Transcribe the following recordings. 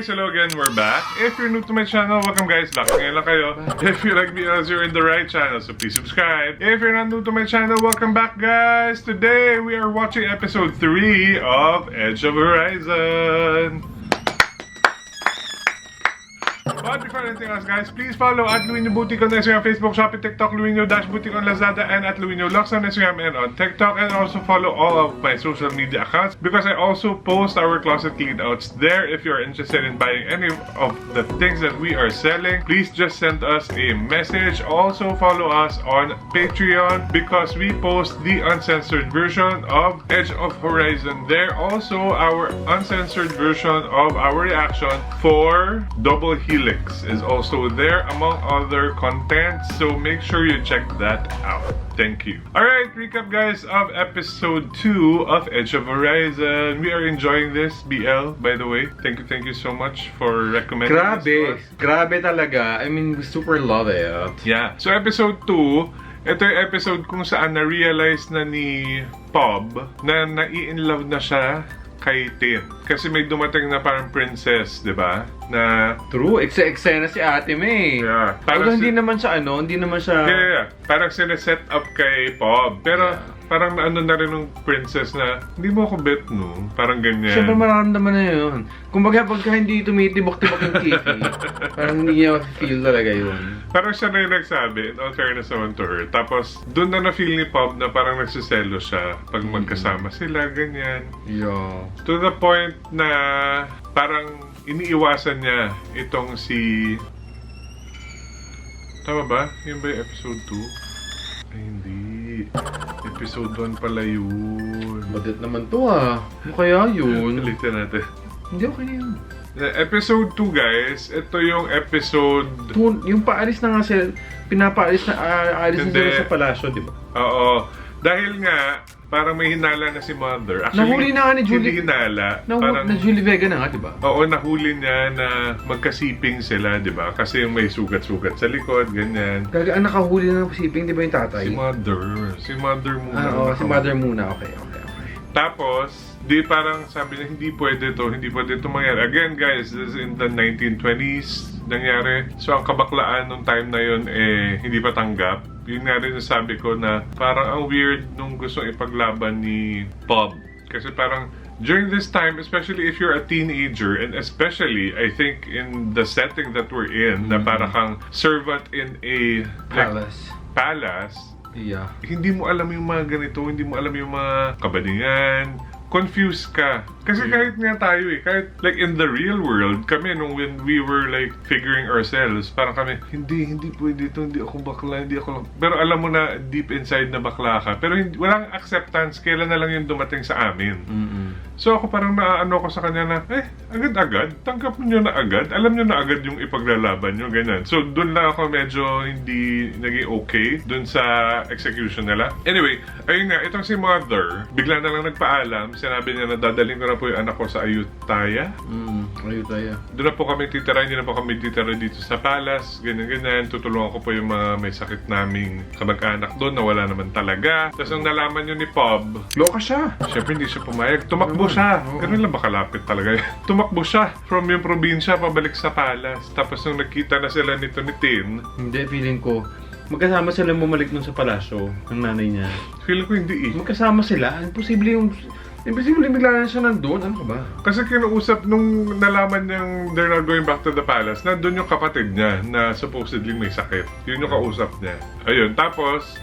guys, hello again, we're back. If you're new to my channel, welcome guys, back ngayon lang kayo. If you like me, you're in the right channel, so please subscribe. If you're not new to my channel, welcome back guys. Today, we are watching episode 3 of Edge of Horizon. But before anything else guys, please follow at Luino Boutique on Instagram, Facebook, Shopee, TikTok, Luino-Boutique on Lazada, and at Luino Lux on Instagram and on TikTok. And also follow all of my social media accounts because I also post our closet cleanouts there. If you're interested in buying any of the things that we are selling, please just send us a message. Also follow us on Patreon because we post the uncensored version of Edge of Horizon there. Also our uncensored version of our reaction for Double Helix is also there among other content, so make sure you check that out. Thank you. Alright, recap guys of episode 2 of Edge of Horizon. We are enjoying this, BL, by the way. Thank you so much for recommending this to us. Grabe talaga. I mean, we super love it. Yeah. So episode 2, ito yung episode kung saan na-realize na ni Pob na nai-inlove na siya kay Tin. Kasi may dumating na parang princess, di ba? Na... True. Eksena si Ate May. Yeah. Although hindi naman siya Yeah. Parang sineset up kay Pob. Pero parang ano na rin ng princess na, hindi mo ako bet, no? Parang ganyan. Siyempre mararamdaman na yun. Kumbaga pagka hindi tumitibok-tibok yung TV, parang hindi niya feel talaga yun. Parang siya na yung nagsabi, in all fairness naman to her. Tapos, doon na na-feel ni Pob na parang nagsiselo siya pag magkasama sila, ganyan. Yeah. To the point na parang iniiwasan niya itong si... Tama ba? Yun ba yung episode 2? Ay, hindi. Episode 1 pala yun. Badit naman to Ano kaya yun? Ulitin natin. Hindi okay na yun. Episode 2 guys, ito yung episode... Yung paalis na nga sila, pinapaalis na aalis na sila sa palasyo, di ba? Oo. Dahil nga, parang may hinala na si Mother. Actually, nahuli na nga ni Julie. Hindi hinala. Na Julie Vega na nga, di ba? Oo, nahuli niya na magkasiping sila, di ba? Kasi may sugat-sugat sa likod, ganyan. Gaga, ang nakahuli na ng siping, di ba yung tatay? Si Mother. Si Mother muna. Oo, si Mother muna. Okay. Tapos, di parang sabi niya, hindi pwede to mangyari. Again guys, this is in the 1920s nangyari. So ang kabaklaan nung time na yun, hindi pa tanggap. Yun nga rin sabi ko na parang ang weird nung gustong ipaglaban ni Pob. Kasi parang during this time, especially if you're a teenager, and especially, I think, in the setting that we're in, na parang kang servant in a palace, yeah. Hindi mo alam yung mga ganito, hindi mo alam yung mga kabadingan, confused ka. Kasi kahit nga tayo kahit like in the real world, kami nung when we were like figuring ourselves, parang kami, hindi pwede ito, hindi ako bakla, hindi ako... Pero alam mo na deep inside na bakla ka. Pero walang acceptance, kailan na lang yung dumating sa amin. So ako parang naano ko sa kanya na, agad-agad, tanggap nyo na agad, alam nyo na agad yung ipaglalaban nyo, ganyan. So dun lang ako medyo hindi naging okay dun sa execution nila. Anyway, ayun nga, itong si Mother, bigla na lang nagpaalam, sinabi niya na dadaling ko na po yung anak ko sa Ayutthaya. Ayutthaya. Doon na po kami titira, hindi na po kami titira dito sa palace, ganyan-ganyan. Tutulungan ko po yung mga may sakit naming kamag-anak doon na wala naman talaga. Tapos nung nalaman yun ni Pob, loka siya. syempre hindi siya pumayag. Tumakbo siya. Ganun lang ba kalapit talaga yun? Tumakbo siya from yung probinsya pabalik sa palace. Tapos nung nakita na sila nito ni Tin, hindi, feeling ko magkasama sila bumalik nun sa palasyo ng nanay niya. Feeling ko hindi Magkasama sila. Imposible bigla na siya nandun. Ano ka ba? Kasi kinuusap nung nalaman niyang they're not going back to the palace, nandun yung kapatid niya na supposedly may sakit. Yun yung kausap niya. Ayun, tapos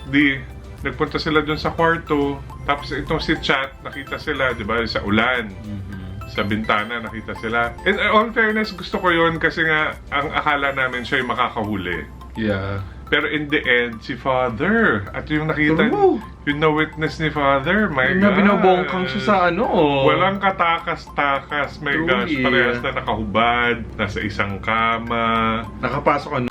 nagpunta sila dun sa kwarto. Tapos itong si Chat, nakita sila, di ba, sa ulan. Sa bintana, nakita sila. And all fairness, gusto ko yun kasi nga, ang akala namin siya yung makakahuli. Yeah. Pero in the end, si Father. At yung nakita, yung na-witness ni Father, my God. Na binobongkang siya sa Walang katakas-takas, my gosh. Parehas na nakahubad, nasa isang kama. Nakapasok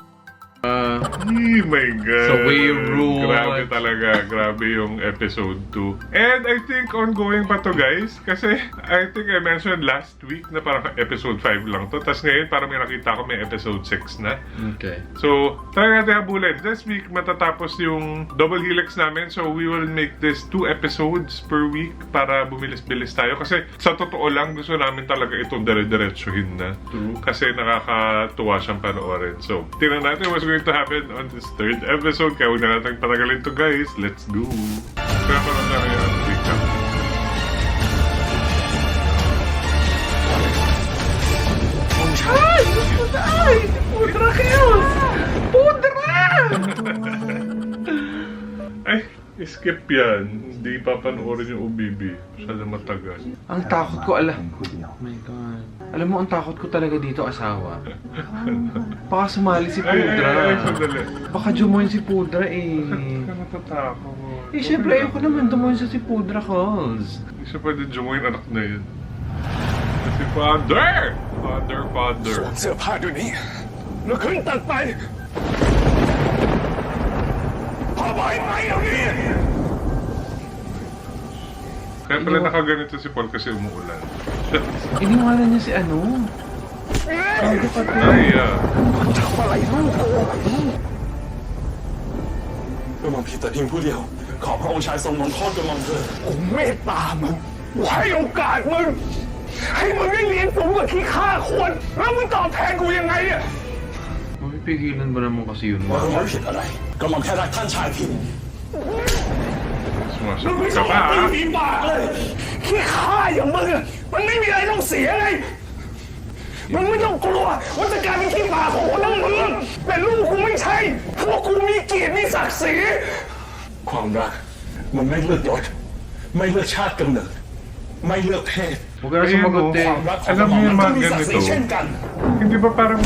my God. So we rule. Grabe talaga. Grabe yung episode 2. And I think ongoing pa to guys. Kasi I think I mentioned last week na parang episode 5 lang to. Tapos ngayon parang may nakita ko may episode 6 na. Okay. So, try natin habulin. This week matatapos yung double helix namin. So we will make this 2 episodes per week para bumilis-bilis tayo. Kasi sa totoo lang gusto namin talaga itong dire-diretsuhin na. True. Kasi nakakatuwa siyang panoorin. So, tingnan natin what's going to happen on this 3rd episode. Kaya huwag na natin patagalin to guys. Let's go! Kaya parang namin yung recap. Ay! Ay! Pudra kayo! Pudra! Ay, skip yan. Hindi papanoorin yung OBB. Masyadong matagal. Ang takot ko, Oh my God. Alam mo, ang takot ko talaga dito, asawa. Baka sumali si Pudra. Ay, sandali. Baka jumoin si Pudra eh. Ka natatakot. Eh, syempre, ayoko naman dumoin sa si Pudra, Calls. Hindi siya pwede jumoin anak na yun. Kasi father! Father. สวมเสื้อผ้าเดี๋ยวนี้แล้วขึ้นตัดไปพ่อบอกให้ไปเดี๋ยวนี้ Kaya pala nakaganito si Paul kasi umuulan. Iniwanan niya si ano? Ang kapatid. Ay, yeah. ทำอะไรลูกกระหม่อมพี่แต่เพียงผู้เดียว ขอพระองค์ชายทรงลงโทษกระหม่อมเถิดผมเมตตามึงให้โอกาสมึงให้มึงได้เลี้ยงผมกับที่ฆ่าคนแล้วมึงตอบแทนกูยังไงเนี่ย Mapipigilan ba naman kasi yun? กระหม่อมผิดอะไรกระหม่อมแค่รักท่านชายพิน มึง Sumasagot ไม่ ka ต้อง pa, มาตี ha? มีปากเลยขี้ข้าอย่างมึงอะมันไม่มีอะไรต้องเสียไงมึงไม่ต้องกลัวว่าจะกลายเป็นขี้ปากของคนทั้งเมืองแต่ลูกกูไม่ใช่พวกกูมีเกียรติมีศักดิ์ศรีความรักมันไม่เลือกยศไม่เลือกชาติกำเนิดไม่เลือกเพศ Huwag ka na sumagot eh. ความรักของ Alam เรา mo yung มันก็ mga มีศักดิ์ศรี ganito? เช่นกัน Hindi ba parang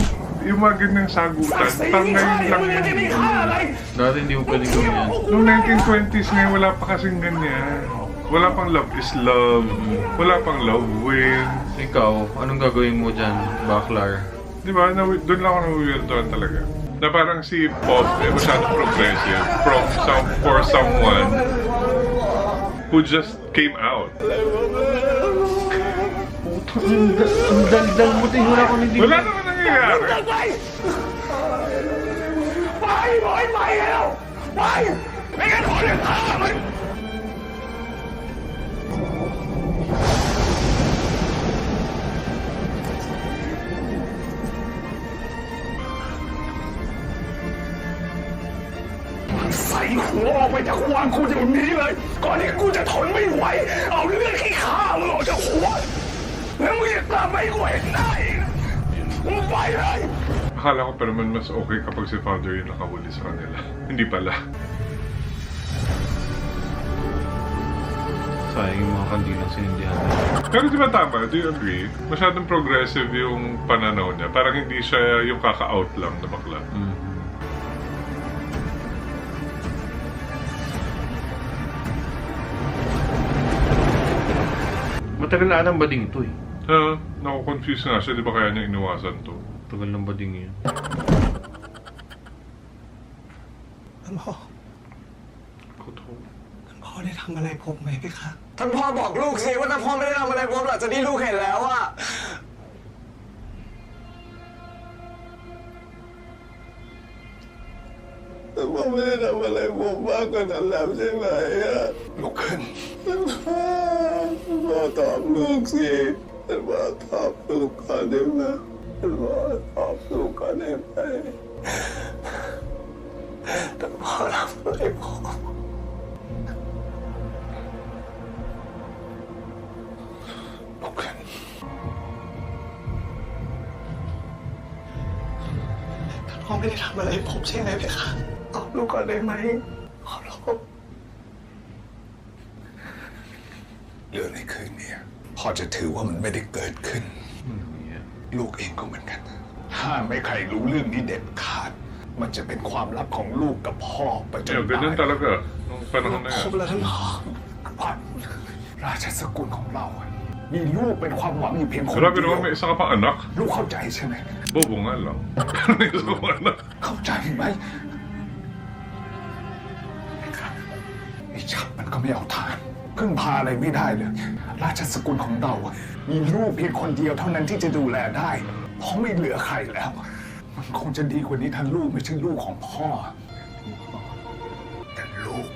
yung mga ganyang ศัก sagutan? ดิ์ศรี Parang มีค่า ngayon อย่าง lang มึงมันจะมี yun. ค่าอะไร Dati hindi mo pwedeng gawin yan. Noong 1920s ngayon, wala pa kasing ganyan. Wala pang love is love. Wala pang love wins. Ikaw, anong gagawin mo dyan, Baklar? Di ba? Doon lang ako nawiwirtuhan talaga. Na parang si Pop, masyadong progressive for someone who just came out. Ang daldal mo, tayo wala ko hindi. Wala naman nangyayari. ไปไปบอกให้ไปแล้วไปไม่งั้นผมจะฆ่ามัน ใส่หัวออกไปจากหัวกูเดี๋ยวนี้เลย ก่อนที่กูจะทนไม่ไหว เอาเลือดขี้ข้ามึงออกจากหัว แล้วมึงจะกลับมาให้กูเห็นได้อีกมึงไปเลย Akala ko pa naman mas okay kapag si Father yung nakahuli sa kanila. Hindi pala. Sayang yung mga kandilang sinindihan. Pero di ba tama? Do you agree? Masyadong progressive yung pananaw niya. Parang hindi siya yung kaka-out lang na bakla. Matagal na atang bading ito eh. Naku-confuse nga siya. Di ba kaya niya iniwasan to? Tagal ng bading yun. ท่านพ่อ Koto. ท่านพ่อได้ทำอะไรผมไหมพี่คะ ท่านพ่อบอกลูกสิว่าท่านพ่อไม่ได้ทำอะไรผมหลังจากที่ลูกเห็นแล้วอะ ท่านพ่อไม่ได้ทำอะไรผมมากกว่านั้นแล้วใช่ไหมอะ ลุกขึ้น ท่านพ่อตอบลูกสิท่านพ่อตอบลูกก่อนได้ไหมท่านพ่อตอบลูกก่อนได้ไหมท่านพ่อทำอะไรผม ลุกขึ้น ท่านพ่อไม่ได้ทำอะไรผมใช่ไหมพี่คะตอบลูกก่อนได้ไหมขอร้อง เรื่องในคืนนี้พ่อจะถือว่ามันไม่ได้เกิดขึ้น ลูกเองก็เหมือนกัน ถ้าไม่ใครรู้เรื่องนี้เด็ดขาด มันจะเป็นความลับของลูกกับพ่อไปจน Yeah, ตาย ganyan talaga. Nung panahon na คร yan. บแล้วท่านพ่อ พ่อราชสกุลของเราอะมีลูกเป็นความหวังอยู่เพียงคน Grabe เดียว naman, may isa ka pang anak. ลูกเข้าใจใช่ไหม Bobo nga lang. May isa ka pang anak. เข้าใจไหม ฉันมันก็ไม่เอาทานพึ่งพาอะไรไม่ได้เลย ราชสกุลของเราอะมีลูกเพียงคนเดียวเท่านั้นที่จะดูแลได้เพราะไม่เหลือใครแล้ว มันคงจะดีกว่านี้ถ้าลูกไม่ใช่ลูกของพ่อ แต่ลูก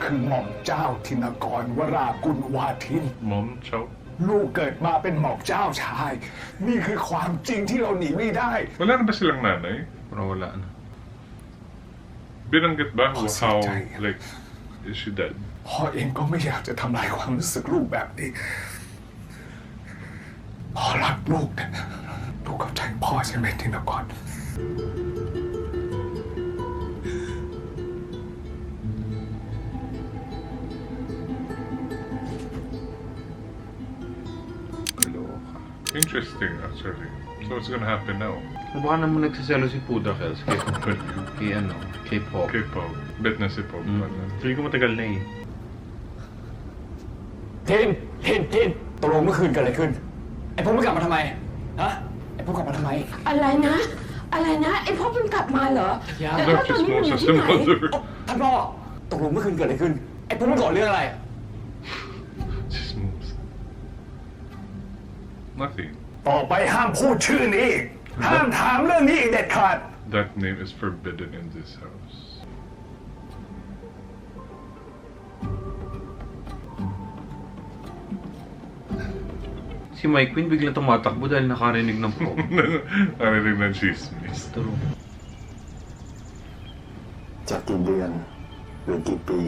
คือหม่อมเจ้าธินกรวรากุลวาทิน Mom, chow. ลูกเกิดมาเป็นหม่อมเจ้าชาย นี่คือความจริงที่เราหนีไม่ได้ Wala na ba silang nanay? Parang wala na. Binanggit ba Oh, how, sige. like, is she dead? พ่อเองก็ไม่อยากจะทำลายความรู้สึกลูกแบบนี้ พ่อรักลูกนะลูกเข้าใจพ่อใช่ไหมธินกร Interesting, actually. So what's gonna happen now? Baka naman nagsaselo si Puda Kels kay ano, K-pop. K-pop. Bet na si Pop. Sabi ko matagal na eh. ทินตกลงเมื่อคืนเกิดอะไรขึ้น ไอ้พวกมันกลับมาทำไม ฮะ ไอ้พวกกลับมาทำไม อะไรนะ อะไรนะ ไอ้พ่อเพิ่งกลับมาเหรอ อย่า แต่ว่า Not ตอน just นี้มันอยู่ Moses ที่ and ไหน Mother. ท่านพ่อ ตกลงเมื่อคืนเกิดอะไรขึ้น ไอ้พวกมันก่อเรื่องอะไร Just moves. Nothing. ต่อไปห้ามพูดชื่อนี้อีกห้ามถามเรื่องนี้อีกเด็ดขาด That name is forbidden in this house. Si Mike Quinn biglang tumatakbo dahil nakarinig ng pop. Narinig ng chismis. True. จะกี่เดือนหรือกี่ปี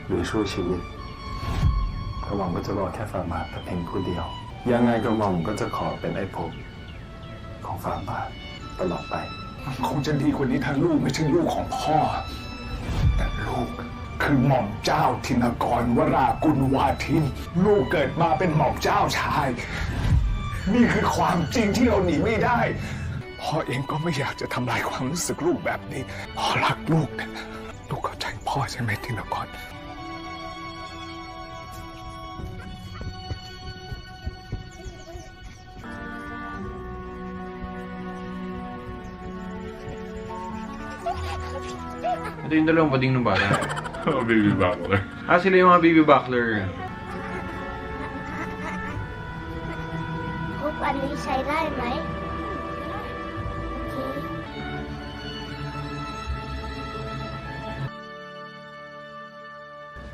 หรือชั่วชีวิตกระหม่อมก็จะรอแค่ฝ่าบาทแต่เพียงผู้เดียว ยังไงกระหม่อมก็จะขอเป็นไอ้ภพของฝ่าบาทตลอดไป คงจะดีกว่านี้ถ้าลูกไม่ใช่ลูกของพ่อ แต่ลูกคือหม่อมเจ้าธินกรวรากุลวาทิน ลูกเกิดมาเป็นหม่อมเจ้าชาย นี่คือความจริงที่เราหนีไม่ได้ พ่อเองก็ไม่อยากจะทำลายความรู้สึกลูกแบบนี้ พ่อรักลูกนะลูกเข้าใจพ่อใช่ไหมธินกร Ito yung dalawang bading ng bata. Oh, baby Butler. Sila yung mga baby buckler. ทุกอันนี้ใช้ได้ไหมโอเค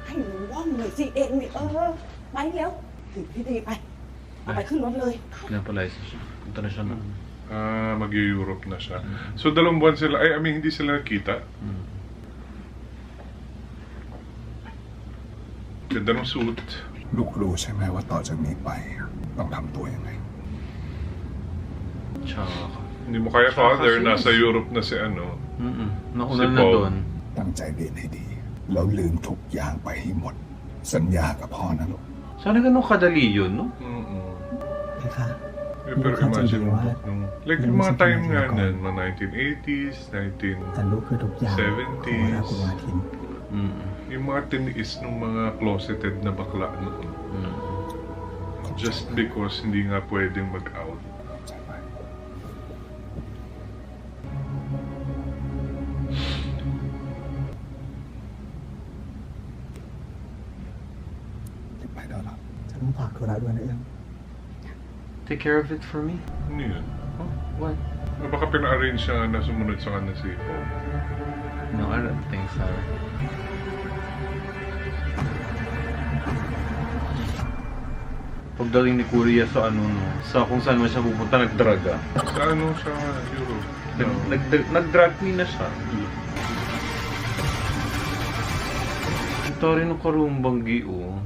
ให้หนูว่องหน่อยสิเองนี่ไปแล้วถึงพี่ดีไปเอาไปขึ้นรถเลย Pinapalize siya. Punta na siya na. Mag-Europe na siya. So, 2 buwan sila. I mean, hindi sila nakita. Ganda ng suit. ลูกรู้ใช่ไหมว่าต่อจากนี้ไป ต้องทำตัวยังไง Tsaka. Hindi mo kaya father, nasa Europe na si ano. Nauna Si na Paul. doon. ตั้งใจเรียนให้ดี แล้วลืมทุกอย่างไปให้หมด สัญญากับพ่อนะลูก Sana ganun kadali yun, no? Pero imagine mo, like yung mga time nga nun, mga 1980s, แต่ลูกคือทุกอย่างของวรากุลวาทิน yung mga tiniis ng mga closeted na bakla noon. Just because hindi nga pwedeng mag-out. ใช่ไหมรีบไปได้แล้ว ฉันต้องฝากธุระด้วยนะเอื้อง Take care of it for me. Ano yun? What? Baka pina-arrange siya nga na sumunod sa kanya si Paul. No, I don't think so. Pagdating ni Kuya sa ano, no, sa kung saan man siya pupunta, nag-drug. Sa ano siya, Europe? Nag-drag queen na siya. Ito rin ang karumbanggi, oh.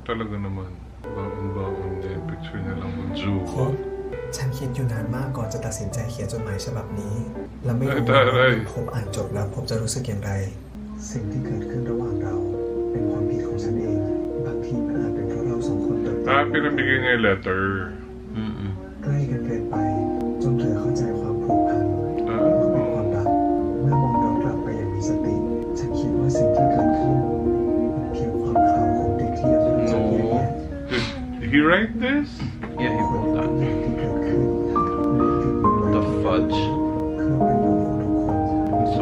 Talaga naman. Baon-baon din. Picture niya lang ng Joe. ฉันคิดอยู่นานมากก่อนจะตัดสินใจเขียนจดหมายฉบับนี้ และไม่รู้ ได้ ว่าผมอ่านจบแล้วผมจะรู้สึกอย่างไร สิ่งที่เกิดขึ้นระหว่างเราเป็นความผิดของฉันเอง บางทีมันอาจเป็นเพราะเราสองคนเติบโต Pinabigay niya yung letter. ใกล้กันเกินไป จนเธอเข้าใจความผูกพัน Ah. ของความรัก เมื่อมองย้อนกลับไปอย่างมีสติ ฉันคิดว่าสิ่งที่เกิดขึ้นมันเพียงความขาวของเด็กที่ยังไม่รู้จักแยกแยะ Did he write this? Yeah, he wrote that. ที่เกิดขึ้นในจุดนั้น The fudge. เพื่อเป็นบุญของทุกคน So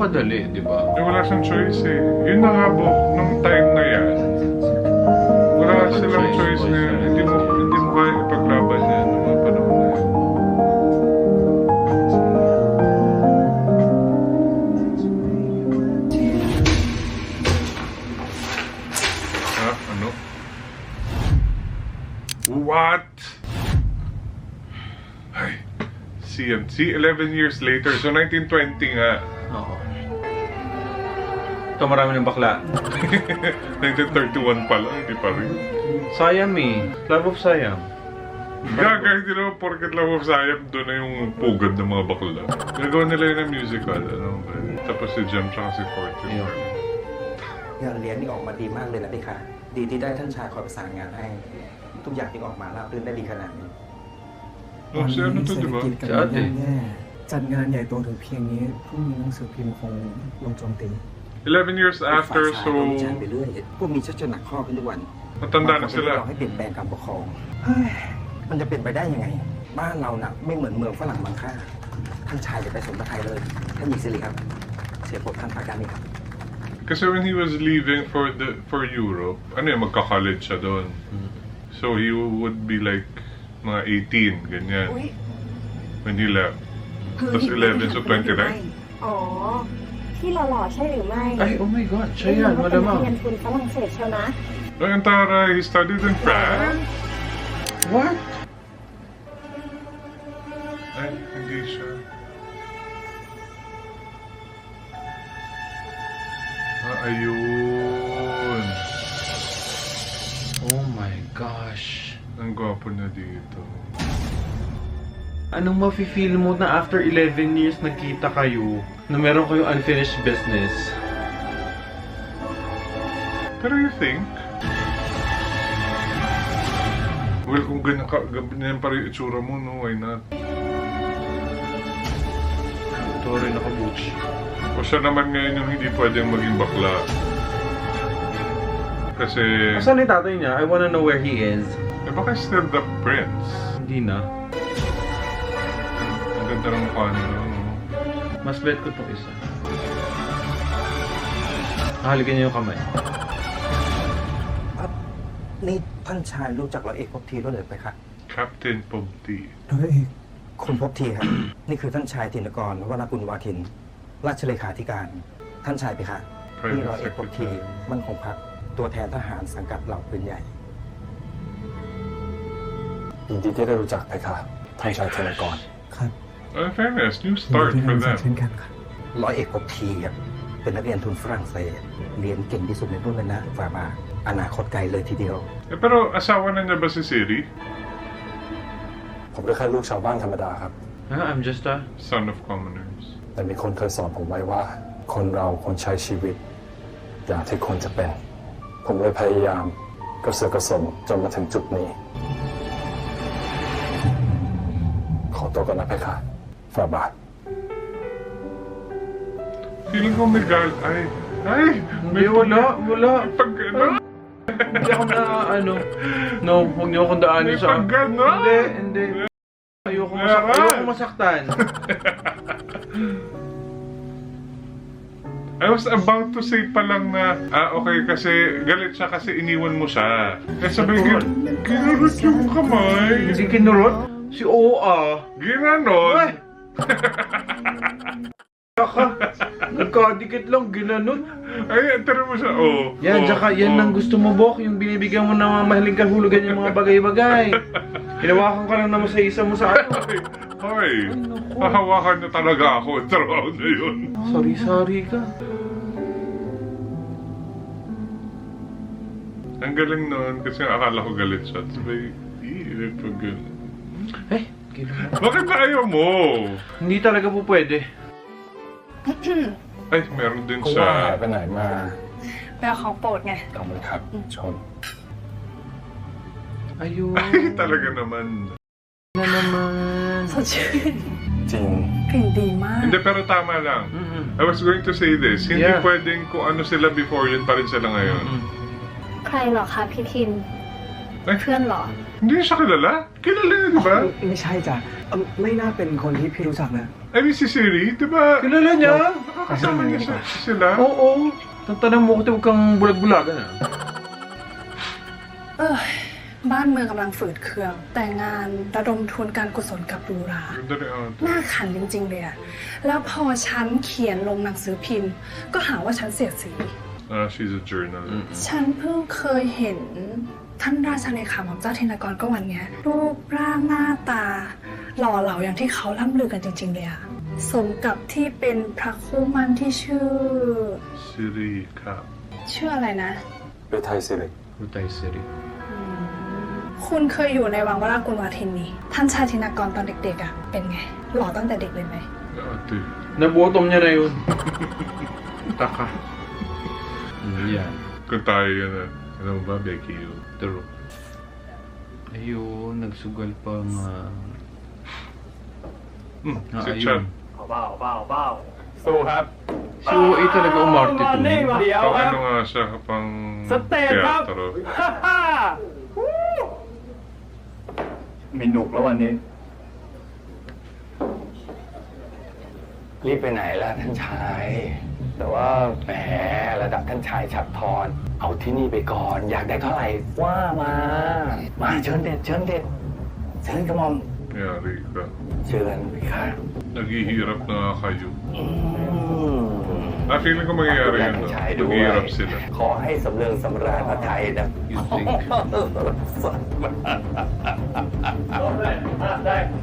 kadali, di ba? Eh, wala siyang choice eh. Yun na nga po, nung time na yan. Wala silang choice na yan. Hindi mo kaya ipaglaban yan nung mga panahon na yan. Ha? Ano? What? Ay, CMC, 11 years later. So, 1920 nga. Oo. Ito marami ng bakla. 1931 pa lang, hindi pa rin. Siam eh. Love of Siam. Gaga, hindi naman porket Love of Siam, doon na yung pugad ng mga bakla. Nagawa nila yun ng musical, ano ba? Tapos si Jem tsaka si Fortune. Yeah. งานเลี้ยงนี่ออกมาดีมากเลยนะพี่คะดีที่ได้ท่านชายคอยประสานงานให้ ทุกอย่างที่ออกมาราบรื่นได้ดีขนาดนี้ Oh, si ano to, di ba? เศรษฐกิจกำลังย่ำแย่จัดงานใหญ่โตถึงเพียงนี้พรุ่งนี้หนังสือพิมพ์คงลงโจมตี 11 years ฝ่าย after, ชาย so ก็วิจารณ์ไปเรื่อยพวกมีชักจะหนักข้อขึ้นทุกวัน matanda na บางคนเรียก sila. ร้องให้เปลี่ยนแปลงการปกครองเฮ้ยมันจะเป็นไปได้ยังไง บ้านเราน่ะไม่เหมือนเมืองฝรั่งบางค่าท่านชายจะไปสมรไทยเลยท่านหญิงสิริครับ เสียโปรดท่านประการนี้ครับ Kasi when he was leaving for Europe, ano yun, magka-college siya doon. So he would be like mga 18, ganyan. When he left. Tapos 11, so 29. อ๋อ ที่หล่อๆใช่หรือไม่ Ay, oh my God. Siya yan, ว่าเป็นนัก malamang. เรียนทุนฝรั่งเศสเชียวนะ Oh, yung taray, he studied in France? What? Ay, hindi siya. Ayun. Oh my gosh. Ang gwapo na dito. Anong mafe-feel mo na after 11 years nagkita kayo na meron kayong unfinished business? Pero you think? Well, kung ganyan pa rin itsura mo, no, why not? Ito rin nakabutch. O siya naman ngayon yung hindi pwedeng maging bakla. Kasi... Asan yung tatay niya? I wanna know where he is. Eh, baka still the prince. Hindi na. Ang ganda ng mukha nila, no? Mas bet ko itong isa. Halikan niyo yung kamay. นี่ท่านชายรู้จักร้อยเอกภพทีด้วยหรือไปคะ Captain Pobti. ร้อยเอก คุณภพทีครับ นี่คือท่านชายธินกรวรกุลวาทิน ราชเลขาธิการ ท่านชายไปคะนี่ร้อยเอกภพทีมั่นคงพักตัวแทนทหารสังกัดเหล่าปืนใหญ่ ยินดีที่ได้รู้จักเพคะท่านชายธนกร ครับ In fairness, new ยินดี start ที่ได้ for รู้จัก them. เช่นกันครับ ร้อยเอกภพทีครับเป็นนักเรียนทุนฝรั่งเศส เรียนเก่งที่สุดในรุ่นเลยนะฝ่าบาทอนาคตไกลเลยทีเดียว Eh, pero asawa na niya ba si Siri? ผมก็แค่ลูกชาวบ้านธรรมดาครับ Huh? I'm just a... Son of commoners. แต่มีคนเคยสอนผมไว้ว่า คนเราควรใช้ชีวิต อย่างที่ควรจะเป็น ผมเลยพยายามกระเสือกกระสนจนมาถึงจุดนี้ ขอตัวก่อนนะเพคะฝ่าบาท Feeling ko may gal... Ay! Hindi, wala. Pag ano? Hindi ako na ano. No, huwag niyo akong daanin May sa... pagano? Hindi. Ayoko masaktan. I was about to say pa lang na, okay, kasi galit siya kasi iniwan mo siya. Eh sabi, kinurot yung kamay. Hindi kinurot? Si OA. Ginanon. Kaka. Nagkadikit lang, ginanon. Ay, tira mo siya, oh. Yan, tsaka yan ang gusto mo, Bok. Yung binibigyan mo ng mga mahaling kahulugan yung mga bagay-bagay. Hinawakan ka lang naman sa isa mo sa ano. Hoy, hahawakan niya talaga ako. Trabaho na yun. Sorry ka. Ang galing nun, kasi akala ko galit siya. Sabi, pag gano'n. Eh, gano'n. Bakit na ayaw mo? Hindi talaga po pwede. Ay, meron din คุณว่าหาย siya. ไปไหนมา แปลของโปรดไง เอาเลยครับ ชน Ayun. Ay, talaga naman. Na naman. สดชื่น จริง กลิ่นดีมาก Hindi, pero tama lang. Mm-mm. I was going to say this. Hindi Yeah. pwedeng kung ano sila before, yun pa rin sila ngayon. Mm. ใครเหรอคะพี่ทิน Ay, เพื่อนเหรอ Hindi siya kilala? Kilala niya, di ba? ไม่ใช่จ้ะไม่น่าเป็นคนที่พี่รู้จักนะ I mean, si Siri, di ba? Kilala niya? Nakakasama niya sila. Oo. Tantanang mo ko, huwag kang bulag-bulagan ah. บ้านเมืองกำลังฝืดเคือง แต่งานระดมทุนการกุศลกับดูรา Dali, ah. น่าขันจริงๆเลยอะแล้วพอฉันเขียนลงหนังสือพิมพ์ ก็หาว่าฉันเสียดสี She's a journalist. ฉันเพิ่งเคยเห็นท่านราชเลขาหม่อมเจ้าธินกรก็วันเนี้ยรูปร่างหน้าตา หล่อเหลาอย่างที่เขาล่ำลือกันจริงๆเลยอะสมกับที่เป็นพระคู่มั่นที่ชื่อ Siri, Cap. ชื่ออะไรนะ หรือไทยสิริ Utay Siri. คุณเคยอยู่ในวังวรากุลวาทินนี่ท่านชายธินกรตอนเด็กๆอะเป็นไง หล่อตั้งแต่เด็กเลยไหม Ate. Nabutom niya na yun. Taka. Yan. Kung tayo yun, ano ba, Becky yun? True. Ayun, nagsugal pa nga. Si Chan. สู้ครับ Si UA talaga umarte to. เดี๋ยว Pang ครับ ano nga siya, pang สเตปครับ teatro. มีหนุกแล้ววันนี้ รีบไปไหนล่ะท่านชาย แต่ว่าแหมระดับท่านชายฉัตรทรเอาที่นี่ไปก่อน อยากได้เท่าไหร่ว่ามา มาเชิญเด็ดเชิญเด็ดเชิญกระหม่อม Yari ka. เชิญไปค่ะ Naghihirap na nga kayo. Feeling ko mangyayari yun. ท่าน No? ชายด้วย Maghihirap sila. ขอให้สำเริงสำราญพระไทยนะ You think?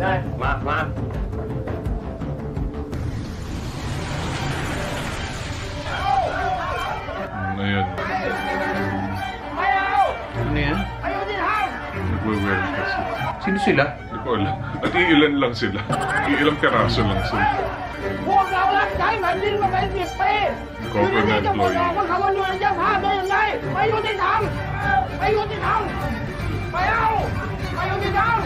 ได้มา Ayan. Ano yan? Nagwe-well kasi. Sino sila? Hindi ko alam. At iilan lang sila. Iilang piraso lang sila. พวกเรารับใช้แผ่นดินมาเป็น10 ปีทีนี้จะมาบอกว่าคำว่าหน่วยเจ้าภาพได้ยังไงไม่ยุติธรรมไม่ยุติธรรมไม่เอาไม่ยุติธรรม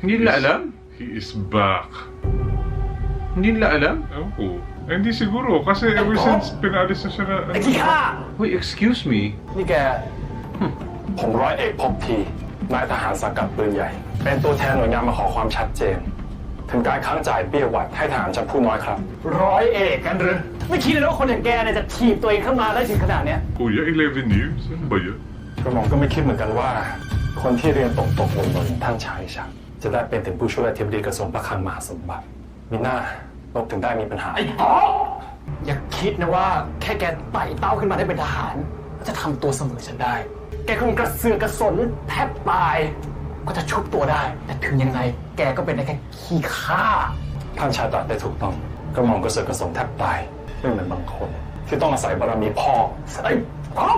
Hindi nila alam? He is back. Hindi nila alam? Ewan ko. Eh, hindi siguro. Kasi ever since pinaalis na siya na... ไอ้ขี้ข้า Uy, excuse me. นี่แก ผมร้อยเอกภพทีนายทหารสังกัดปืนใหญ่ เป็นตัวแทนหน่วยงานมาขอความชัดเจน ถึงการค้างจ่ายเบี้ยหวัดให้ทหารชั้นผู้น้อยครับ ร้อยเอกกันหรือไม่คิดเลยว่าคนอย่างแกเนี่ยจะถีบตัวเองขึ้นมาได้ถึงขนาดเนี้ย Kuya, 11 years? Ano ba yan? กระหม่อมก็ไม่คิดเหมือนกันว่า คนที่เรียนตกหล่นอย่างท่านชายฉันจะได้เป็นถึงผู้ช่วยอธิบดีกระทรวงพระคลังมหาสมบัติมีหน้าลบถึงได้มีปัญหา ไอ้อ๋ออย่าคิดนะว่าแค่แกไต่เต้าขึ้นมาได้เป็นทหารจะทำตัวเสมอฉันได้ แกคงกระเสือกกระสนแทบตาย ก็จะชุบตัวได้ แต่ถึงยังไงแกก็เป็นได้แค่ขี้ข้า ท่านชายตรัสได้ถูกต้องกระหม่อมกระเสือกกระสนแทบตายไม่เหมือนบางคน ที่ต้องอาศัยบารมีพ่อ ไอ้พ่อ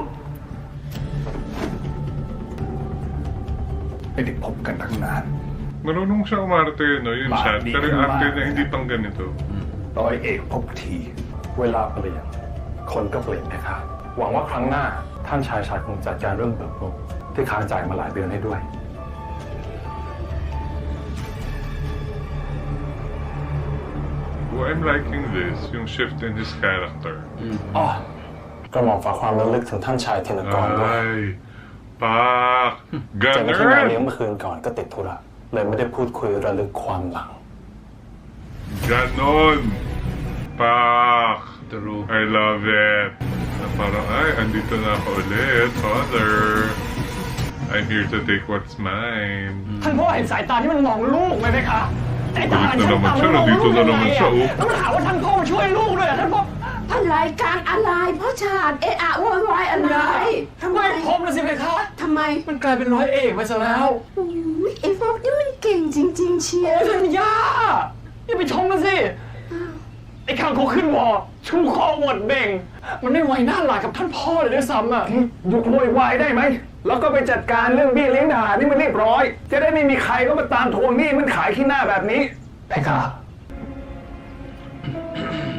ไม่ได้พบกันตั้งนาน Marunong siya umarte, no? Yun siya. Pero yung arte niya hindi pang ganito. ร้อยเอกภพที เวลาเปลี่ยน คนก็เปลี่ยนนะครับหวังว่าครั้งหน้าท่านชายคงจัดการเรื่องเบิกงบที่ค้างจ่ายมาหลายเดือนให้ด้วย Oh, I'm liking this. Yung shift in his character. อ๋อ กระหม่อมฝากความระลึกถึงท่านชายธินกรด้วย Ay, pak! เจอในที่งานเลี้ยง Ganon! เมื่อคืนก่อนก็ติดธุระ เลยไม่ได้พูดคุยระลึกความหลัง Ganon! Pak! True. I love it. Na parang, ay, andito na ako ulit, father. I'm here to take what's mine. ท่านพ่อเห็นสายตาที่มันมองลูกไหมไหมคะสายตาอันช่างต่ำมันมอง Dito ลูก na ยังไง naman อะ siya, oh. แล้วมันหาว่าท่านพ่อมาช่วยลูกด้วยอะท่านพ่อ ท่านรายการอะไรพ่อชาติเอะอะโวยวายอะไรทำไม ไม่พบนะสิเพคะ ทำไม มันกลายเป็นร้อยเอกไปซะแล้ว อุ๊ยไอ้พวกนี้มันเก่งจริง ๆ เชีย โอ้ ร์ ยท่านย่าอย่าไปชมมันสิ ไอ้ข้างเขาขึ้นวอชูคออวดเบ่ง มันไม่ไหวหน้าหลายกับท่านพ่อเลยด้วยซ้ำอ่ะหยุดโวยวายได้ไหม แล้วก็ไปจัดการเรื่องเบี้ยเลี้ยงทหารนี่มันเรียบร้อย จะได้ไม่มีใครก็มาตามทวงหนี้มันขายขี้หน้าแบบนี้เพคะ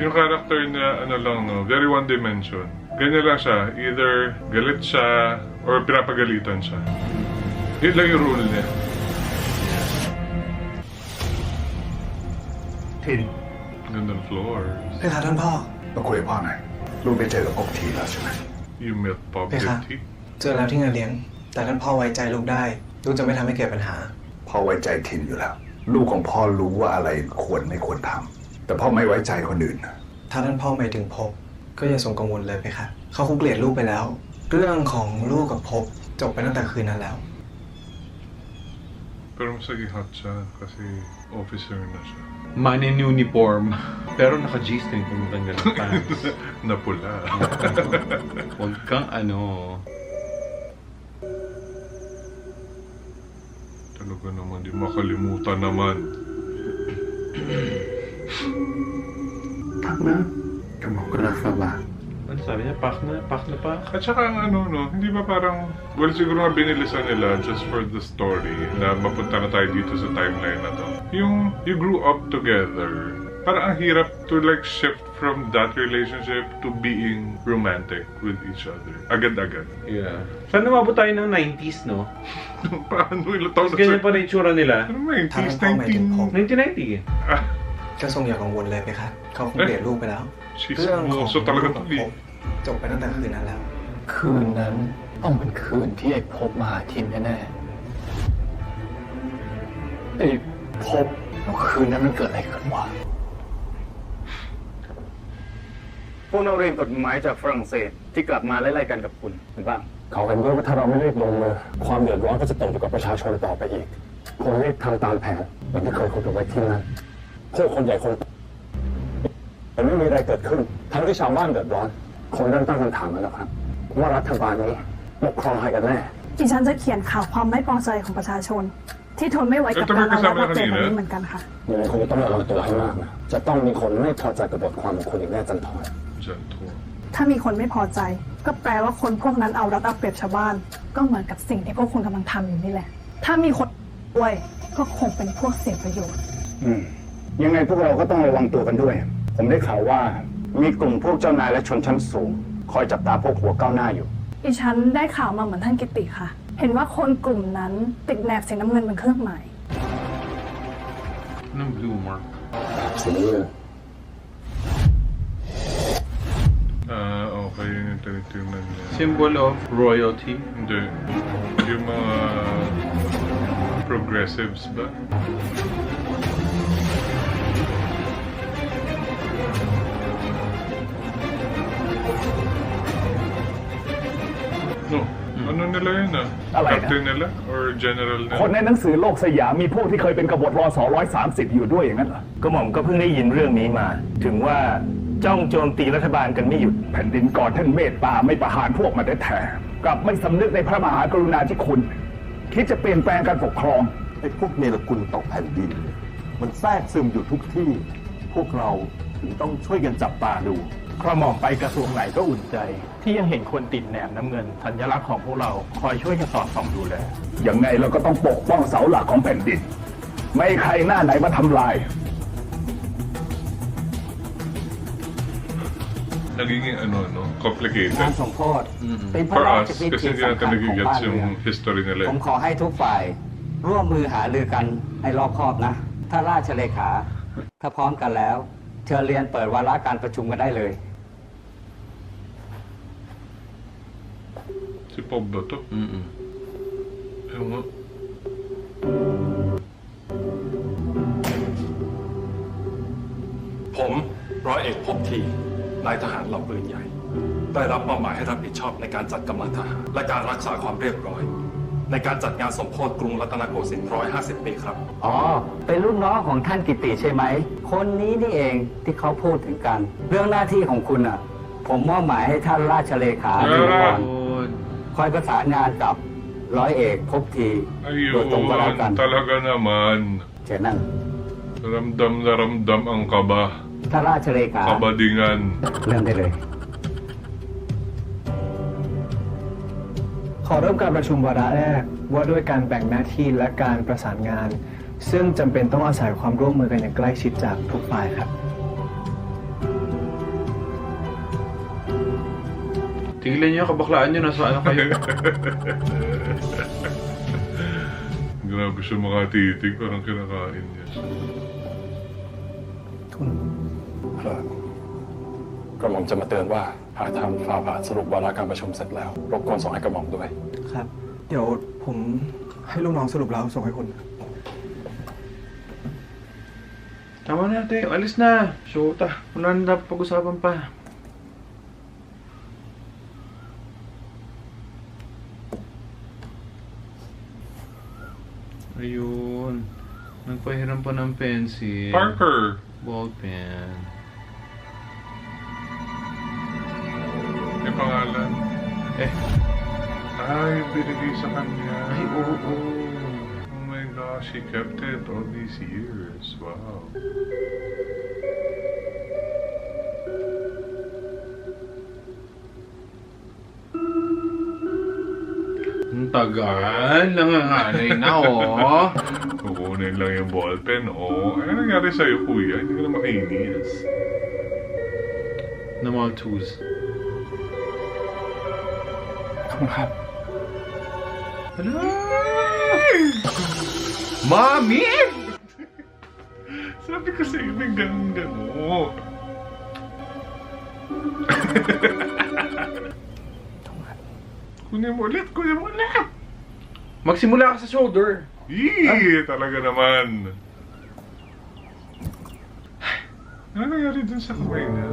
Yung character niya, ano lang, no, very one dimension. Ganyan lang siya. Either galit siya or pinapagalitan siya. Yun lang yung rule niya. ทิน And the floors. เพคะท่านพ่อ มาคุยกับพ่อหน่อยลูกได้เจอกับพบทีแล้วใช่ไหม You met Bob เพคะ Getty? เจอแล้วที่งานเลี้ยง แต่ท่านพ่อไว้ใจลูกได้ ลูกจะไม่ทำให้เกิดปัญหา พ่อไว้ใจทินอยู่แล้ว ลูกของพ่อรู้ว่าอะไรควรไม่ควรทำแต่พ่อไม่ไว้ใจคนอื่น ถ้าท่านพ่อหมายถึงภพก็อย่าทรงกังวลเลยเพคะเขาคงเกลียดลูกไปแล้ว เรื่องของลูกกับภพจบไปตั้งแต่คืนนั้นแล้ว Pero masagihat siya kasi officer na siya. Man in uniform. Pero naka-G-string kung matanggal ng pants. Napula. Huwag kang ano. Talaga naman, di makalimutan naman. พักนะกระหม่อมก็รักฝ่าบาท Ano sabi niya? Pak na pa. At saka ang ano, no, hindi ba parang, well, siguro nga binilisan nila just for the story na mapunta na tayo dito sa timeline na to. Yung, you grew up together. Parang ang hirap to like shift from that relationship to being romantic with each other. Agad-agad. Yeah. Saan namabot tayo ng 90s, no? Paano ilang taon Tapos ganyan pa rin yung tsura nila. Ano mo yung ถ้าท่านพ่อหมายถึงภพ 1990 Ah, ก็ทรงอย่ากังวลเลยเพคะเขาคงเกลียดลูกไปแล้ว she's เรื่องของ also ลูก talaga กับ to ภพจบไปตั้งแต่คืนนั้นแล้ว คืนนั้นต้องเป็นคืนที่ไอ้พบมาหาทินแน่ๆไอ้พบแล้วคืนนั้นมันเกิดอะไรขึ้นวะพวกนักเรียนกฎหมายจากฝรั่งเศสที่กลับมาไล่ๆกันกับคุณเห็นบ้าง เขาเห็นด้วยว่าถ้าเราไม่รีบลงมือความเดือดร้อนก็จะตกอยู่กับประชาชนต่อไปอีกคนรีบทำตามแผนแบบที่เคยคุยกันไว้ที่นั่นพวกคนใหญ่คนแต่ไม่มีอะไรเกิดขึ้นทั้งที่ชาวบ้านเดือดร้อนคนเริ่มตั้งคำถามแล้วครับว่ารัฐบาลนี้ปกครองใครกันแน่ ดิฉันจะเขียนข่าวความไม่พอใจของประชาชน ที่ทนไม่ไหวกับการเอารัดเอาเปรียบแบบนี้เหมือนกันค่ะ ยังไงคุณก็ต้องระวังตัวให้มากนะจะต้องมีคนไม่พอใจกับบทความของคุณอีกแน่จันทร์ gentle. ถ้ามีคนไม่พอใจ ก็แปลว่าคนพวกนั้นเอารัดเอาเปรียบชาวบ้าน ก็เหมือนกับสิ่งที่พวกคุณกำลังทำอยู่นี่แหละ ถ้ามีคนด้วยก็คงเป็นพวกเสียประโยชน์ ยังไงพวกเราก็ต้องระวังตัวกันด้วย ผมได้ข่าวว่ามีกลุ่มพวกเจ้านายและชนชั้นสูง คอยจับตาพวกหัวก้าวหน้าอยู่ ดิฉันได้ข่าวมาเหมือนท่านกิติค่ะ เห็นว่าคนกลุ่มนั้นติดแหนบสีน้ำเงินเป็นเครื่องหมาย Anong blue mark? สีน้ำเงิน Okay, yun yung tinitingnan niya. Symbol of royalty. Hindi. Yung mga progressives ba? No. Ano nila yun ah? Alay na. Captain nila? Or general คน nila? ในหนังสือโลกสยามมีพวกที่เคยเป็นกบฏรอส130อยู่ด้วยอย่างนั้นเหรอกระหม่อมก็เพิ่งได้ยินเรื่องนี้มา ถึงว่าจ้องโจมตีรัฐบาลกันไม่หยุดแผ่นดินก่อนท่านเมตตาไม่ประหารพวกมันแท้ๆกลับไม่สำนึกในพระมหากรุณาธิคุณ คิดจะเปลี่ยนแปลงการปกครอง ไอ้พวกเนรคุณตกแผ่นดิน มันแทรกซึมอยู่ทุกที่ พวกเราถึงต้องช่วยกันจับตาดู กระหม่อมไปกระทรวงไหนก็อุ่นใจ ที่ยังเห็นคนติดแหนบน้ำเงินสัญลักษณ์ของพวกเราคอยช่วยกันสอดส่องดูแล ยังไงเราก็ต้องปกป้องเสาหลักของแผ่นดิน ไม่ให้ใครหน้าไหนมาทำลาย Nagiging ano, no? Complicated. งานสมโภชเป็นพระ For รา us, ชพิธี kasi hindi สำ natin คัญของ nagigets บ้านเมือง yung history ผม nila. ขอให้ทุกฝ่ายร่วมมือหารือกันให้รอบคอบนะ ถ้าราชเลขา ถ้าพร้อมกันแล้ว เชิญเรียนเปิดวาระการประชุมกันได้เลย Si Bob ba to? Ewan nga. ผมร้อยเอกภพทีนายทหารเหล่าปืนใหญ่ ได้รับมอบหมายให้รับผิดชอบในการจัดกำลังทหารและการรักษาความเรียบร้อย ในการจัดงานสมโภชกรุงรัตนโกสินทร์150 ปีครับ อ๋อ เป็นรุ่นน้องของท่านกิติใช่ไหม คนนี้นี่เองที่เขาพูดถึงกัน เรื่องหน้าที่ของคุณอ่ะ ผมมอบหมายให้ท่านราชเลขาดูก่อนคอยประสานงานกับร้อยเอกภพทีโดยตรงก็แล้วกัน Ayun, talaga naman. เชิญนั่ง Ramdam na ramdam ang kaba. ท่านราชเลขา Kabadingan. เริ่มได้เลย ขอเริ่มการประชุมวาระแรกว่าด้วยการแบ่งหน้าที่และการประสานงาน ซึ่งจำเป็นต้องอาศัยความร่วมมือกันอย่างใกล้ชิดจากทุกฝ่ายครับ Tigilan niyo yung kabaklaan niyo, nasa ano kayo? Grabe siya makatitig, parang kinakain niya. ครับกระหม่อมจะมาเตือนว่าหากทางฝ่าบาทสรุปวาระการประชุมเสร็จแล้วรบกวนส่งให้กระหม่อมด้วย ครับ เดี๋ยวผมให้ลูกน้องสรุปแล้วส่งให้คุณ Tama na, ate. Alis na. Shota. Wala na dapat pag-usapan pa. Ayun. Nagpahiram pa ng pencil. Parker! Ballpen. May pangalan. Eh. Ay, binigay sa kanya. Ay, oo. Oh my gosh, he kept it all these years. Wow. Ang tagal. Nanganganay na, oh. Kukunin lang yung ballpen, oh. Ano nangyari sa'yo, kuya? Hindi ka na makainis. Na mga tools. ขอบคุณครับ Mami! Sabi ko sa'yo, may ganun-ganun. Kunin mo ulit, kunin mo ulit! Magsimula ka sa shoulder. Yee! Talaga naman. Ano nangyari dun sa kamay niya?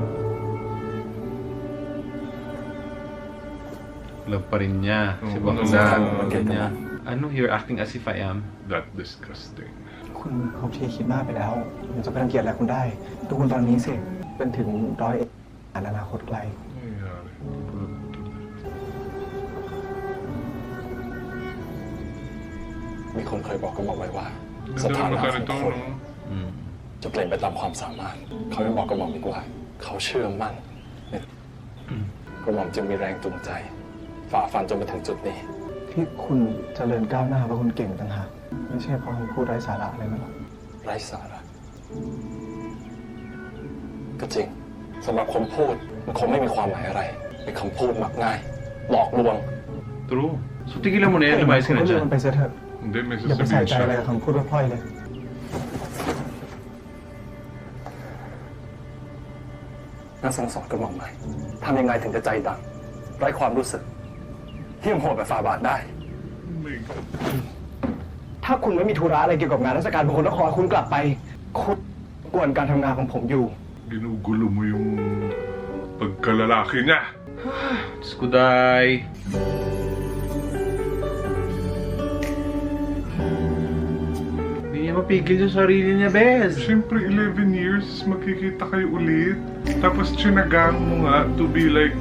Love pa rin niya. Si Oo, Bakla. oo, Love niya. Ano, you're acting as if I am. That disgusting. คุณเขาทีคิดมากไปแล้วมันจะไปรังเกียจอะไรคุณได้ ดูคุณตอนนี้สิ เป็นถึงร้อยเอกอนาคตไกล Nangyari. มีคนเคยบอกกระหม่อมไว้ว่า Ganda สถา naman นะ ka ของ nito, คน no? จะเปลี่ยนไปตามความสามารถ เขายังบอกกระหม่อมอีกว่า เขาเชื่อมั่นในกระหม่อมจึงมีแรงจูงใจ ฝ่าฟันจนมาถึงจุดนี้ ที่คุณเจริญก้าวหน้าเพราะคุณเก่งต่างหากไม่ใช่เพราะคุณพูดไร้สาระอะไรนั่นหรอก ไร้สาระ ก็จริงสำหรับคนพูดมันคงไม่มีความหมายอะไร เป็นคำพูดมักง่าย หลอกลวง True. So, tigilan mo na yan. Lumayas ka na ก็เลือก dyan. มันไปเสียเถอะ Hindi, may อย่าไปใส่ sasabihin ใจอะไร siya. กับคำพูดพร่อยๆเลย น่าสั่งสอนกระหม่อมหน่อยทำยังไงถึงจะใจดำไร้ความรู้สึกที่ยังโหดแบบฝ่าบาทได้ Oh my God. ถ้าคุณไม่มีธุระอะไรเกี่ยวกับงานราชการของคนนครคุณกลับไป คุณกวนการทำงานของผมอยู่ Ginugulo mo yung pagkalalaki niya. Diyos ko, day. Hindi niya mapigil yung sarili niya, Bez. Siyempre, 11 years, magkikita kayo ulit. Tapos, tsinagaan mo nga to be like,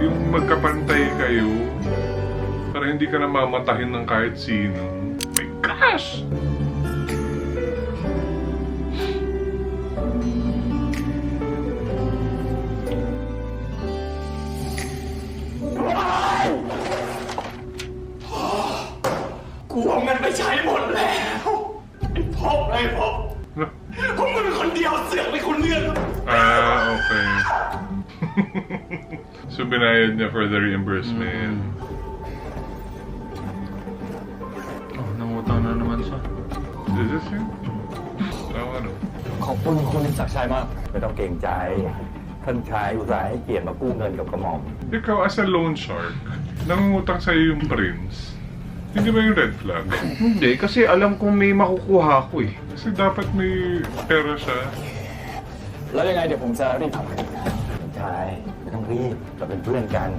yung magkapantay kayo. Para hindi ka na mamatahin ng kahit sino. My gosh!กูเอาเงินไปใช้หมดแล้วไอ้พ่อไอ้พ่อผมมึงคนเดียวเสือกไปคนเดียว Ah, okay. So, binayad niya for the reimbursement. Oh, nangutang na naman siya. Is this him? Ano? ขอบคุณคุณศักดิ์ชัยมาก ไม่ต้องเกรงใจ ท่านชายอุตส่าห์ให้เกียรติมากู้เงินกับกระหม่อม Ikaw, as a loan shark, nangungutang sa'yo yung prince. Hindi ba yung red flag? Hindi, kasi alam kong may makukuha ko eh. Kasi dapat may pera siya. แล้วยังไงเดี๋ยวผมจะรีบทำ ท่านชายไม่ต้องรีบเราเป็นเพื่อนกัน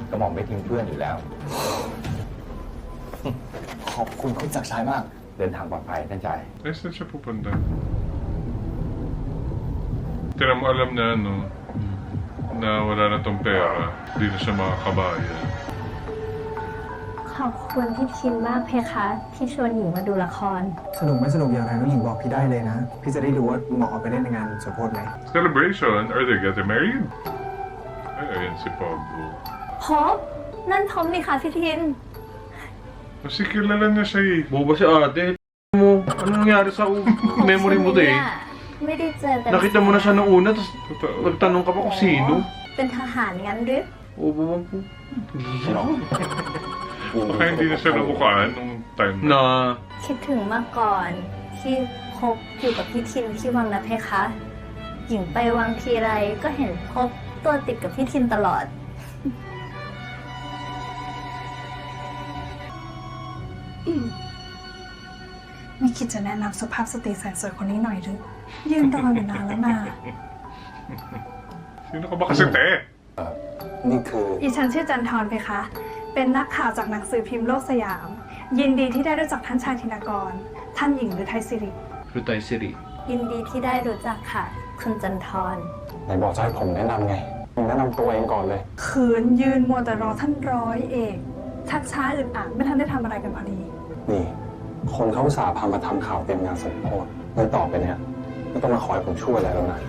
กระหม่อมไม่ทิ้งเพื่อนอยู่แล้ว ขอบคุณคุณศักดิ์ชัยมาก เดินทางปลอดภัยท่านชาย Ayos na siya pupunta. Tinan mo, alam na, no? Na wala na tong pera. Hindi na siya makakabayan. ขอบคุณพี่ทินมากเพคะ ที่ชวนหญิงมาดูละคร สนุกไม่สนุกอย่างไรน้องหญิงบอกพี่ได้เลยนะ พี่จะได้รู้ว่าเหมาะเอาไปเล่นในงานสมโภชไหม Celebration? Are they getting married? Ay, ayan si Pablo. พบนั่นพบนี่ค่ะพี่ทิน Kasi kilala niya siya eh. Boba si ate. Mo, ano nangyari sa memory mo to eh? ไม่ได้เจอกัน Nakita mo na siya nung una, tapos nagtanong ka pa kung sino. เป็นทหารงั้นหรือ Oo, bawang po. Baka hindi na siya nabukaan nung time Na. คิดถึงมาก่อนที่พบอยู่กับพี่ทินที่วังนะเพคะ หญิงไปวังทีไรก็เห็นพบตัวติดกับพี่ทินตลอด ไม่คิดจะแนะนำสุภาพสตรีแสนสวยคนนี้หน่อยหรือยืนรออยู่นานแล้วนะ Sino ka ba kasi, te? นี่คือ ดิฉันชื่อจันทรเพคะ เป็นนักข่าวจากหนังสือพิมพ์โลกสยาม ยินดีที่ได้รู้จักท่านชายธินกร ท่านหญิงหรือไทยสิริ คือไตรสิริ ยินดีที่ได้รู้จักค่ะ คุณจันทร ไหนบอกจะให้ผมแนะนำไงผมแนะนำตัวเองก่อนเลย ขืนยืนมัวแต่รอท่านร้อยเอกชักช้าอึดอัดไม่ทันได้ทำอะไรกันพอดี นี่ คนเขาอุตส่าห์พามาทำข่าวเตรียมงานสมโภชงั้นต่อไปเนี่ยไม่ต้องมาคอยผมช่วยอะไรแล้วนะ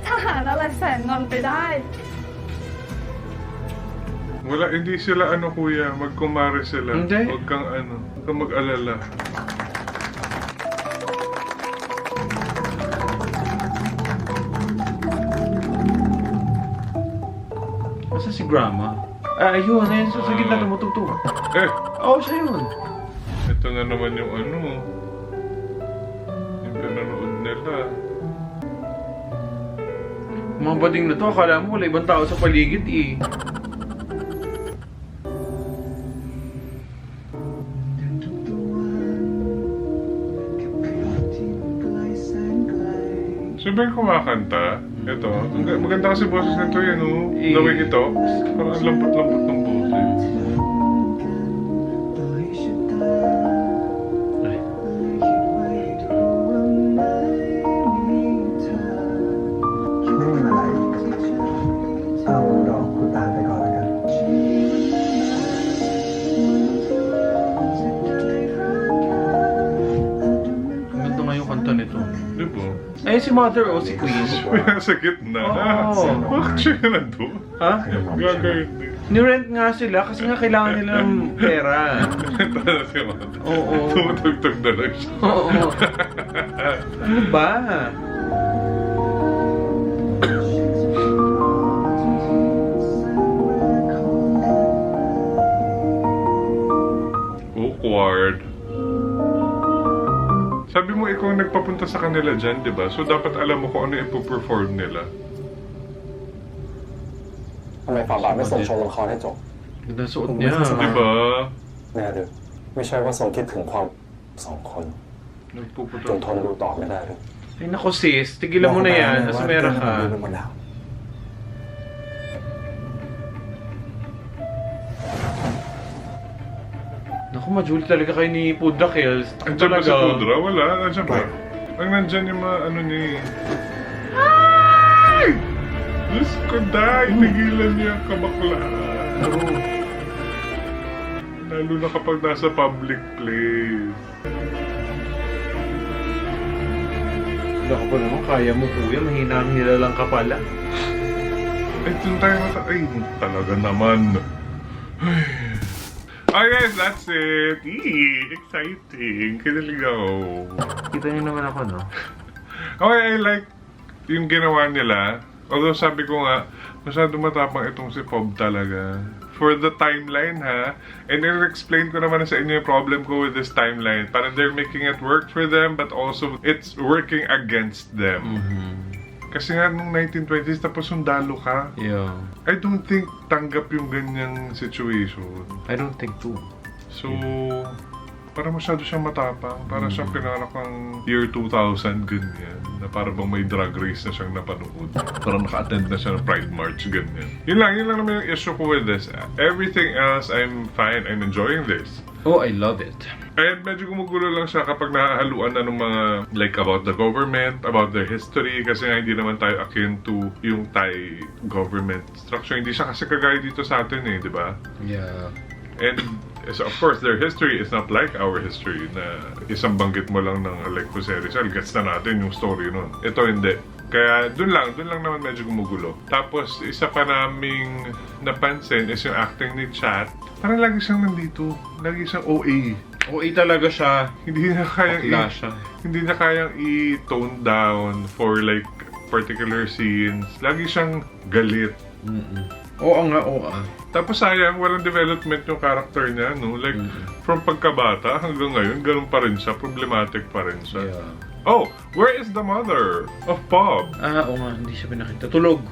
ทหารอะไรแสนงอนไปได้ Wala, hindi sila ano kuya, magkumare sila. Hindi. Huwag kang ano, huwag kang mag-alala. Asa si Grandma? Ayun, ayun, sa gitna tumutugtog. Oo, siya yun. Ito na naman yung ano, yung pinanood nila. Mga bading na to, akala mo wala ibang tao sa paligid eh. Sabi yung kumakanta, ito, maganda kasi boses nito yan, oh. The way it talks, parang ang lambot-lambot ng boses. Ganda nga yung kanta nito. Di ba? Ay, si Mother o si Queen. Sa gitna. Oo. Bakit siya nandun? Ha? Gagawin din. Nirent nga sila kasi nga kailangan nila ng pera. Ito na si Mother. Oo. Tumutugtog na lang siya. Oo. Ano ba? Awkward. Sabi mo ikaw ang nagpapunta sa kanila dyan, di ba? So dapat alam mo kung ano yung ipoperform nila. ทำไมฝ่าบาทไม่ส่งชมละครให้จบ Ganda suot niya. Di ba? แน่หรือไม่ใช่ว่าทรงคิดถึงความสองคนจนทนดูต่อไม่ได้หรือ Ay nako sis, tigilan mo na yan. Asumera ka. Naku, majuli talaga kayo ni Pudra Kills. Andiyan ba si Pudra? Wala, nandiyan ba? Ang nandyan yung mga ano ni... Ay! Diyos ko, day! Tigilan niya ang kabaklaan. Lalo na kapag nasa public place. Naku pa naman, kaya mo kuya. Mahinang nilalang ka pala. Ay, dun tayo ay, talaga naman. Oh guys, that's it. Eee, exciting. Kinilig ako. Kita niyo naman ako, no? Okay, I like yung ginawa nila. Although sabi ko nga, masyado matapang itong si Pob talaga. For the timeline, ha? And i-explain ko naman sa inyo yung problem ko with this timeline. Parang they're making it work for them, but also it's working against them. Kasi nga nung 1920s, tapos sundalo ka. Yeah. I don't think tanggap yung ganyang situation. I don't think too. So, parang masyado siyang matapang. Parang siyang pinanganak ng year 2000, ganyan. Na parang bang may drag race na siyang napanood. Parang naka-attend na siya ng Pride March, ganyan. Yun lang naman yung issue ko with this. Everything else, I'm fine. I'm enjoying this. Oh, I love it. And medyo gumugulo lang siya kapag nahahaluan na ng mga like about the government, about their history, kasi nga hindi naman tayo akin to yung Thai government structure. Hindi siya kasi kagaya dito sa atin eh, di ba? Yeah. And so of course, their history is not like our history na isang banggit mo lang ng like Jose Rizal, gets na natin yung story nun. Ito hindi. Kaya dun lang naman medyo gumugulo. Tapos isa pa naming napansin is yung acting ni Chat. Parang lagi siyang nandito. Lagi siyang OA. OA talaga siya. Hindi niya kayang hindi niya kayang i-tone down for like particular scenes. Lagi siyang galit. Oo nga, oo. Tapos sayang, walang development yung character niya, no? Like, from pagkabata hanggang ngayon, ganun pa rin siya, problematic pa rin siya. Yeah. Oh, where is the mother of Bob? Oo nga, hindi siya pinakita. Tulog.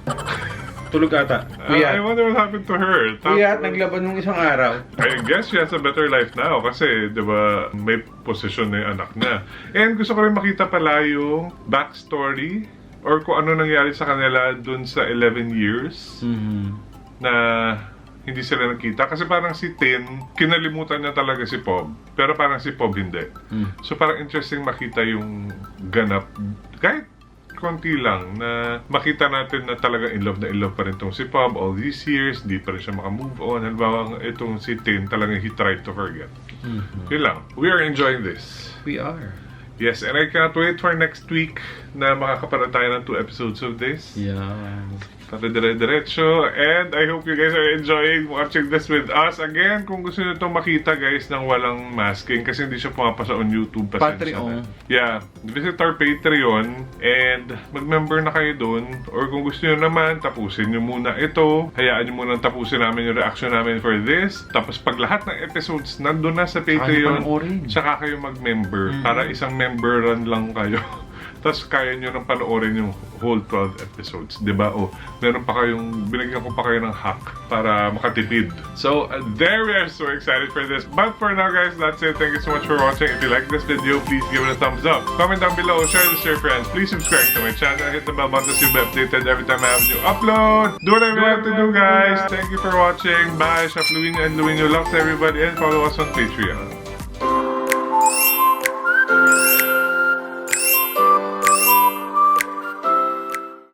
Tulog ata. I wonder what happened to her. Kuya, naglaban nung isang araw. I guess she has a better life now kasi, di ba, may posisyon na yung anak niya. And gusto ko rin makita pala yung backstory or kung ano nangyari sa kanila dun sa 11 years na hindi sila nakita. Kasi parang si Tin, kinalimutan niya talaga si Pob. Pero parang si Pob hindi. So parang interesting makita yung ganap. Kahit konti lang na makita natin na talaga in love pa rin tong si Pob all these years. Di pa rin siya makamove on. Halimbawa itong si Tin, talagang he tried to forget. Yun lang. We are enjoying this. We are. Yes, and I cannot wait for next week na makakaparoon tayo ng 2 episodes of this. Yeah. Para dire-diretso. And I hope you guys are enjoying watching this with us. Again, kung gusto nyo itong makita guys ng walang masking kasi hindi siya pumapasa on YouTube. Patreon. Yeah. Visit our Patreon and mag-member na kayo dun. Or kung gusto nyo naman, tapusin nyo muna ito. Hayaan nyo muna tapusin namin yung reaction namin for this. Tapos pag lahat ng episodes nandun na sa Patreon, saka kayo mag-member. Para isang member run lang kayo. Tapos kaya nyo nang panoorin yung whole 12 episodes, di ba? O, meron pa kayong, binigyan ko pa kayo ng hack para makatipid. So, there we are so excited for this. But for now, guys, that's it. Thank you so much for watching. If you like this video, please give it a thumbs up. Comment down below, share this to your friends. Please subscribe to my channel. Hit the bell button so you'll be updated every time I have a new upload. Do whatever you have to do, guys. Thank you for watching. Bye. Shop Luino and Luino loves everybody. And follow us on Patreon.